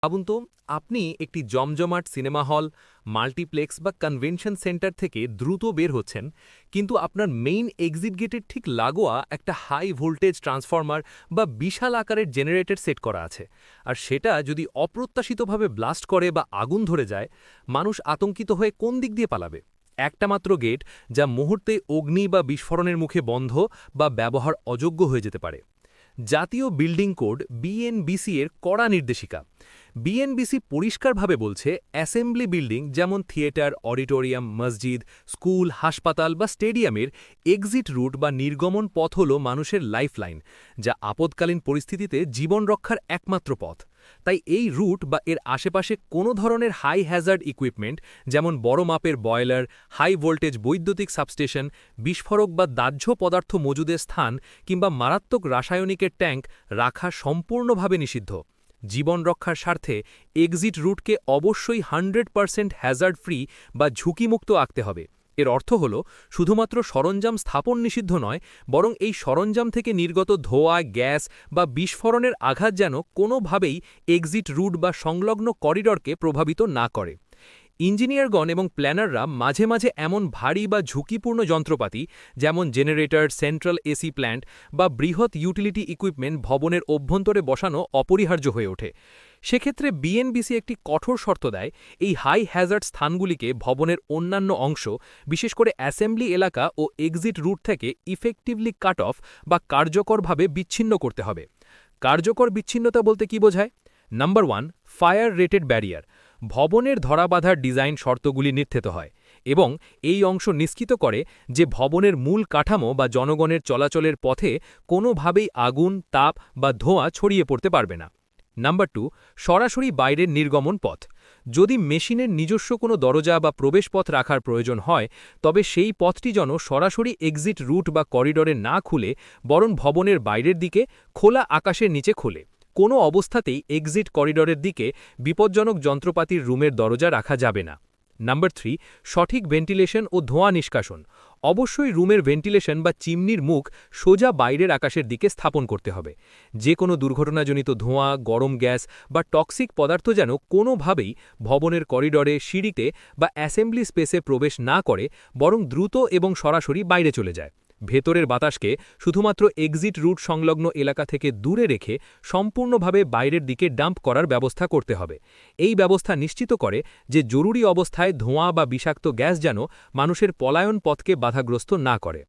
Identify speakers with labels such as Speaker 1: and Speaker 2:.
Speaker 1: ভাবুন তো, আপনি একটি জমজমাট সিনেমা হল, মাল্টিপ্লেক্স বা কনভেনশন সেন্টার থেকে দ্রুত বের হচ্ছেন, কিন্তু আপনার মেইন এক্সিট গেটের ঠিক লাগোয়া একটা হাই ভোল্টেজ ট্রান্সফরমার বা বিশাল আকারের জেনারেটর সেট করা আছে, আর সেটা যদি অপ্রত্যাশিতভাবে ব্লাস্ট করে বা আগুন ধরে যায়, মানুষ আতঙ্কিত হয়ে কোন দিক দিয়ে পালাবে? একটা মাত্র গেট, যা মুহূর্তে অগ্নি বা বিস্ফোরণের মুখে বন্ধ বা ব্যবহার অযোগ্য হয়ে যেতে পারে। জাতীয় বিল্ডিং কোড বিএনবিসি এর কড়া নির্দেশিকা। বিএনবিসি পরিষ্কারভাবে বলছে, অ্যাসেম্বলি বিল্ডিং যেমন থিয়েটার, অডিটোরিয়াম, মসজিদ, স্কুল, হাসপাতাল বা স্টেডিয়ামের এক্সিট রুট বা নির্গমন পথ হল মানুষের লাইফলাইন, যা আপৎকালীন পরিস্থিতিতে জীবন রক্ষার একমাত্র পথ। তাই এই রুট বা এর আশেপাশে কোনো ধরনের হাই হ্যাজার্ড ইকুইপমেন্ট, যেমন বড় মাপের বয়লার, হাই ভোল্টেজ বৈদ্যুতিক সাবস্টেশন, বিস্ফোরক বা দাহ্য পদার্থ মজুদের স্থান কিংবা মারাত্মক রাসায়নিকের ট্যাঙ্ক রাখা সম্পূর্ণভাবে নিষিদ্ধ। জীবন রক্ষার স্বার্থে এক্সিট রুটকে অবশ্যই 100% হ্যাজার্ড ফ্রি বা ঝুঁকিমুক্ত আঁকতে হবে। এর অর্থ হল, শুধুমাত্র সরঞ্জাম স্থাপন নিষিদ্ধ নয়, বরং এই সরঞ্জাম থেকে নির্গত ধোঁয়া, গ্যাস বা বিস্ফোরণের আঘাত যেন কোনোভাবেই এক্সিট রুট বা সংলগ্ন করিডরকে প্রভাবিত না করে। ইঞ্জিনিয়ারগণ এবং প্ল্যানাররা মাঝে মাঝে এমন ভারী বা ঝুঁকিপূর্ণ যন্ত্রপাতি, যেমন জেনারেটর, সেন্ট্রাল এসি প্ল্যান্ট বা বৃহৎ ইউটিলিটি ইকুইপমেন্ট ভবনের অভ্যন্তরে বসানো অপরিহার্য হয়ে ওঠে। সেক্ষেত্রে বিএনবিসি একটি কঠোর শর্ত দেয়, এই হাই হ্যাজার্ড স্থানগুলিকে ভবনের অন্যান্য অংশ, বিশেষ করে অ্যাসেম্বলি এলাকা ও এক্সিট রুট থেকে ইফেক্টিভলি কাট অফ বা কার্যকরভাবে বিচ্ছিন্ন করতে হবে। কার্যকর বিচ্ছিন্নতা বলতে কি বোঝায়? Number 1, fire rated barrier. ভবনের ধরাবাঁধার ডিজাইন শর্তগুলি নির্ধারিত হয় এবং এই অংশ নিশ্চিত করে যে ভবনের মূল কাঠামো বা জনগণের চলাচলের পথে কোনোভাবেই আগুন, তাপ বা ধোঁয়া ছড়িয়ে পড়তে পারবে না। নাম্বার 2, সরাসরি বাইরের নির্গমন পথ। যদি মেশিনের নিজস্ব কোনো দরজা বা প্রবেশপথ রাখার প্রয়োজন হয়, তবে সেই পথটি যেন সরাসরি এক্সিট রুট বা করিডরে না খুলে বরং ভবনের বাইরের দিকে খোলা আকাশের নিচে খোলে। কোনো অবস্থাতেই এক্সিট করিডরের দিকে বিপজ্জনক যন্ত্রপাতির রুমের দরজা রাখা যাবে না। নাম্বার 3, সঠিক ভেন্টিলেশন ও ধোঁয়া নিষ্কাশন। অবশ্যই রুমের ভেন্টিলেশন বা চিমনির মুখ সোজা বাইরের আকাশের দিকে স্থাপন করতে হবে। যে কোনো দুর্ঘটনাজনিত ধোঁয়া, গরম গ্যাস বা টক্সিক পদার্থ যেন কোনোভাবেই ভবনের করিডরে, সিঁড়িতে বা অ্যাসেম্বলি স্পেসে প্রবেশ না করে, বরং দ্রুত এবং সরাসরি বাইরে চলে যায়। ভেতরের বাতাসকে শুধুমাত্র এক্সিট রুট সংলগ্ন এলাকা থেকে দূরে রেখে সম্পূর্ণভাবে বাইরের দিকে ডাম্প করার ব্যবস্থা করতে হবে। এই ব্যবস্থা নিশ্চিত করে যে জরুরি অবস্থায় ধোঁয়া বা বিষাক্ত গ্যাস যেন মানুষের পলায়ন পথকে বাধাগ্রস্ত না করে।